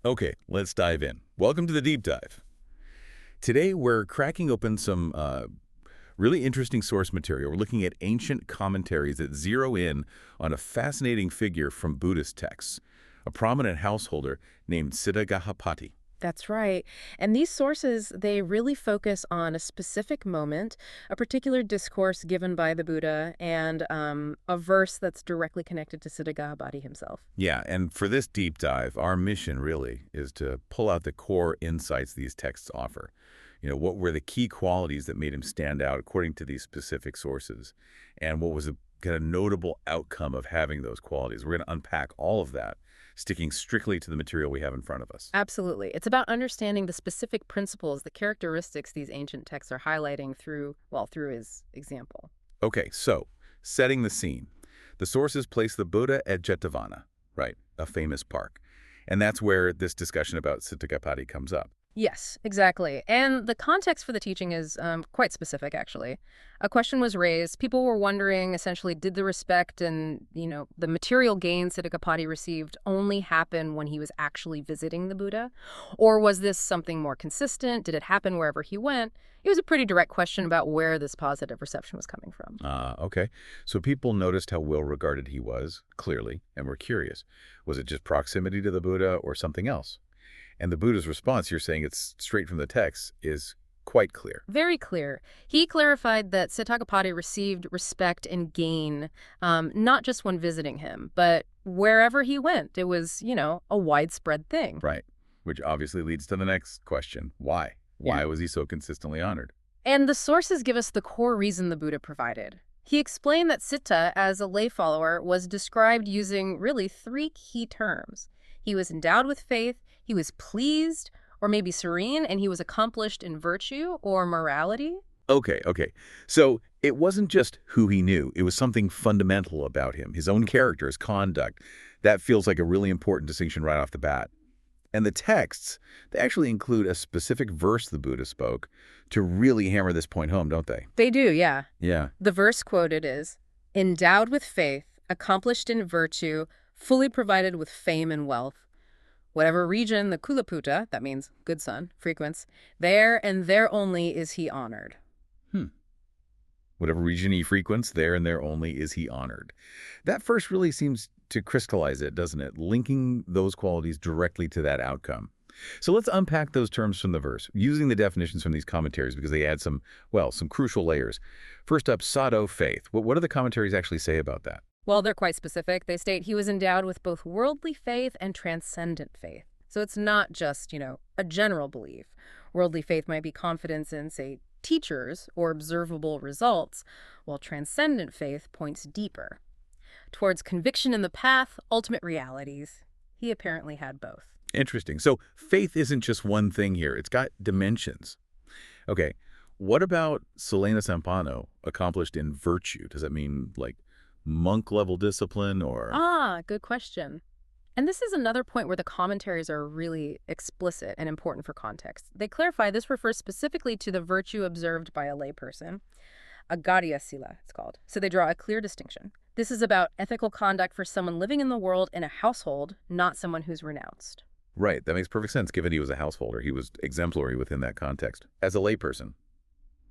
Okay, let's dive in. Welcome to the deep dive. Today, we're cracking open some really interesting source material. We're looking at ancient commentaries that zero in on a fascinating figure from Buddhist texts, a prominent householder named Cittagahapati. That's right. And these sources, they really focus on a specific moment, a particular discourse given by the Buddha, and a verse that's directly connected to Cittagahapati himself. Yeah, and for this deep dive, our mission really is to pull out the core insights these texts offer. What were the key qualities that made him stand out according to these specific sources? And what was the kind of notable outcome of having those qualities? We're going to unpack all of that, sticking strictly to the material we have in front of us. Absolutely. It's about understanding the specific principles, the characteristics these ancient texts are highlighting through his example. Okay, so setting the scene. The sources place the Buddha at Jetavana, right, a famous park. And that's where this discussion about Cittagahapati comes up. Yes, exactly. And the context for the teaching is quite specific, actually. A question was raised. People were wondering, essentially, did the respect and, the material gains that Cittagahapati received only happen when he was actually visiting the Buddha? Or was this something more consistent? Did it happen wherever he went? It was a pretty direct question about where this positive reception was coming from. Okay. So people noticed how well regarded he was, clearly, and were curious. Was it just proximity to the Buddha or something else? And the Buddha's response, you're saying it's straight from the text, is quite clear. Very clear. He clarified that Cittagahapati received respect and gain, not just when visiting him, but wherever he went. It was, a widespread thing. Right. Which obviously leads to the next question. Why? Why was he so consistently honored? And the sources give us the core reason the Buddha provided. He explained that Citta, as a lay follower, was described using really three key terms. He was endowed with faith, he was pleased, or maybe serene, and he was accomplished in virtue or morality. Okay. So it wasn't just who he knew. It was something fundamental about him, his own character, his conduct. That feels like a really important distinction right off the bat. And the texts, they actually include a specific verse the Buddha spoke to really hammer this point home, don't they? They do, yeah. Yeah. The verse quoted is, endowed with faith, accomplished in virtue, fully provided with fame and wealth. Whatever region the Kulaputa, that means good son, frequents, there and there only is he honored. Whatever region he frequents, there and there only is he honored. That first really seems to crystallize it, doesn't it? Linking those qualities directly to that outcome. So let's unpack those terms from the verse, using the definitions from these commentaries because they add some crucial layers. First up, sadho, faith. What do the commentaries actually say about that? Well, they're quite specific. They state he was endowed with both worldly faith and transcendent faith. So it's not just, a general belief. Worldly faith might be confidence in, say, teachers or observable results, while transcendent faith points deeper, towards conviction in the path, ultimate realities. He apparently had both. Interesting. So faith isn't just one thing here. It's got dimensions. Okay, what about Silena Sampano, accomplished in virtue? Does that mean, monk-level discipline or... Good question. And this is another point where the commentaries are really explicit and important for context. They clarify this refers specifically to the virtue observed by a layperson. Agarya sila, it's called. So they draw a clear distinction. This is about ethical conduct for someone living in the world in a household, not someone who's renounced. Right, that makes perfect sense, given he was a householder. He was exemplary within that context, as a layperson.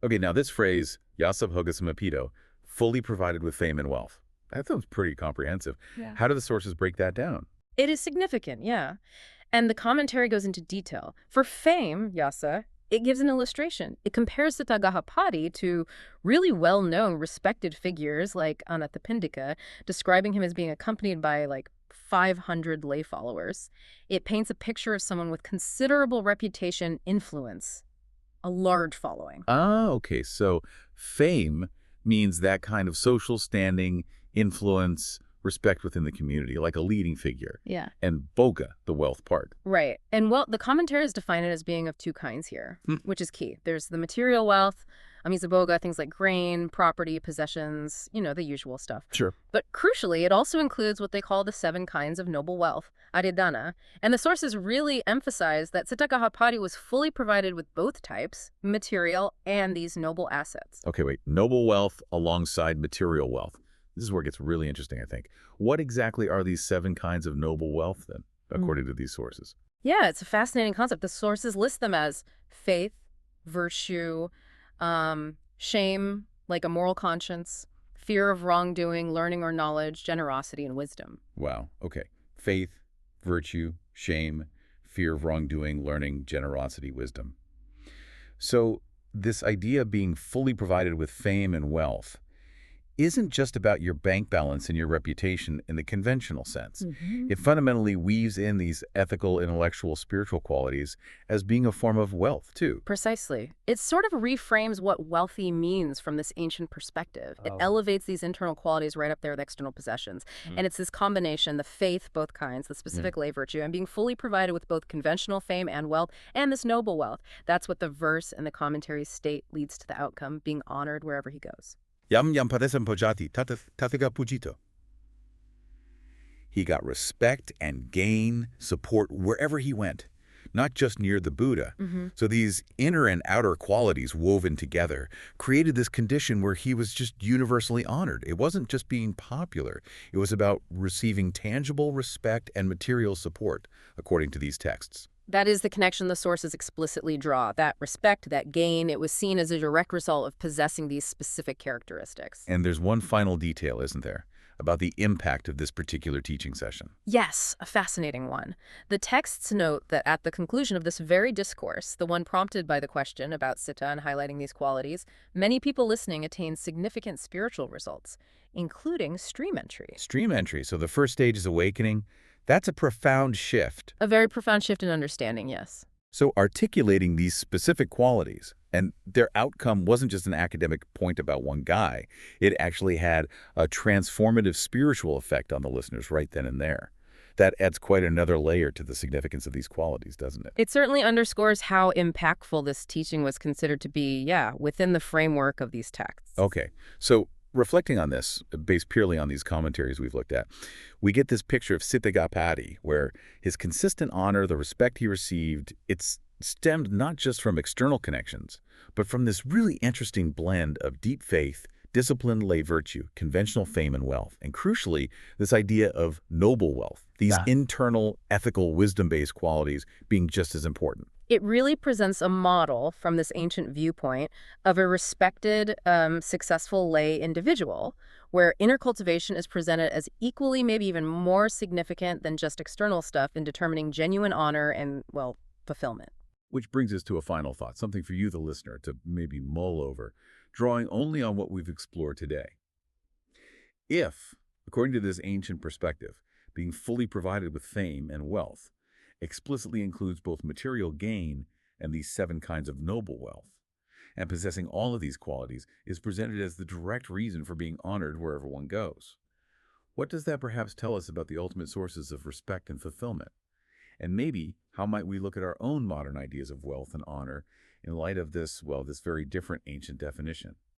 Okay, now this phrase, yasabhogasamapido, fully provided with fame and wealth. That sounds pretty comprehensive. Yeah. How do the sources break that down? It is significant, yeah. And the commentary goes into detail. For fame, yasa, it gives an illustration. It compares Cittagahapati to really well-known, respected figures like Anathapindika, describing him as being accompanied by 500 lay followers. It paints a picture of someone with considerable reputation, influence, a large following. Okay. So fame means that kind of social standing, influence, respect within the community, like a leading figure. Yeah. And boga, the wealth part. Right. And the commentaries define it as being of two kinds here, which is key. There's the material wealth, boga, things like grain, property, possessions, the usual stuff. Sure. But crucially, it also includes what they call the 7 kinds of noble wealth, aridana. And the sources really emphasize that Cittagahapati was fully provided with both types, material and these noble assets. Okay, wait. Noble wealth alongside material wealth. This is where it gets really interesting, I think. What exactly are these 7 kinds of noble wealth, then, according to these sources? Yeah, it's a fascinating concept. The sources list them as faith, virtue, shame, like a moral conscience, fear of wrongdoing, learning or knowledge, generosity, and wisdom. Wow. Okay. Faith, virtue, shame, fear of wrongdoing, learning, generosity, wisdom. So this idea of being fully provided with fame and wealth isn't just about your bank balance and your reputation in the conventional sense. Hmm. It fundamentally weaves in these ethical, intellectual, spiritual qualities as being a form of wealth, too. Precisely. It sort of reframes what wealthy means from this ancient perspective. It Oh. elevates these internal qualities right up there with external possessions. Mm. And it's this combination, the faith, both kinds, the Yeah. specific lay virtue, and being fully provided with both conventional fame and wealth, and this noble wealth. That's what the verse and the commentaries state leads to the outcome, being honored wherever he goes. Yam yam padesam pojati tathaga pujito. He got respect and gain, support wherever he went, not just near the Buddha. Hmm. So these inner and outer qualities woven together created this condition where he was just universally honored. It wasn't just being popular. It was about receiving tangible respect and material support, according to these texts. That is the connection the sources explicitly draw. That respect, that gain, it was seen as a direct result of possessing these specific characteristics. And there's one final detail, isn't there, about the impact of this particular teaching session. Yes, a fascinating one. The texts note that at the conclusion of this very discourse, the one prompted by the question about Citta and highlighting these qualities, many people listening attained significant spiritual results, including stream entry. Stream entry, so the first stage is awakening. That's a profound shift. A very profound shift in understanding, yes. So articulating these specific qualities and their outcome wasn't just an academic point about one guy. It actually had a transformative spiritual effect on the listeners right then and there. That adds quite another layer to the significance of these qualities, doesn't it? It certainly underscores how impactful this teaching was considered to be, yeah, within the framework of these texts. Okay, so reflecting on this, based purely on these commentaries we've looked at, we get this picture of Cittagahapativatthu, where his consistent honor, the respect he received, it's stemmed not just from external connections, but from this really interesting blend of deep faith, disciplined lay virtue, conventional fame and wealth, and crucially, this idea of noble wealth, these internal, ethical, wisdom-based qualities being just as important. It really presents a model from this ancient viewpoint of a respected, successful lay individual, where inner cultivation is presented as equally, maybe even more significant than just external stuff in determining genuine honor and, well, fulfillment. Which brings us to a final thought, something for you, the listener, to maybe mull over, drawing only on what we've explored today. If, according to this ancient perspective, being fully provided with fame and wealth explicitly includes both material gain and these 7 kinds of noble wealth, and possessing all of these qualities is presented as the direct reason for being honored wherever one goes, what does that perhaps tell us about the ultimate sources of respect and fulfillment? And maybe, how might we look at our own modern ideas of wealth and honor in light of this, well, this very different ancient definition?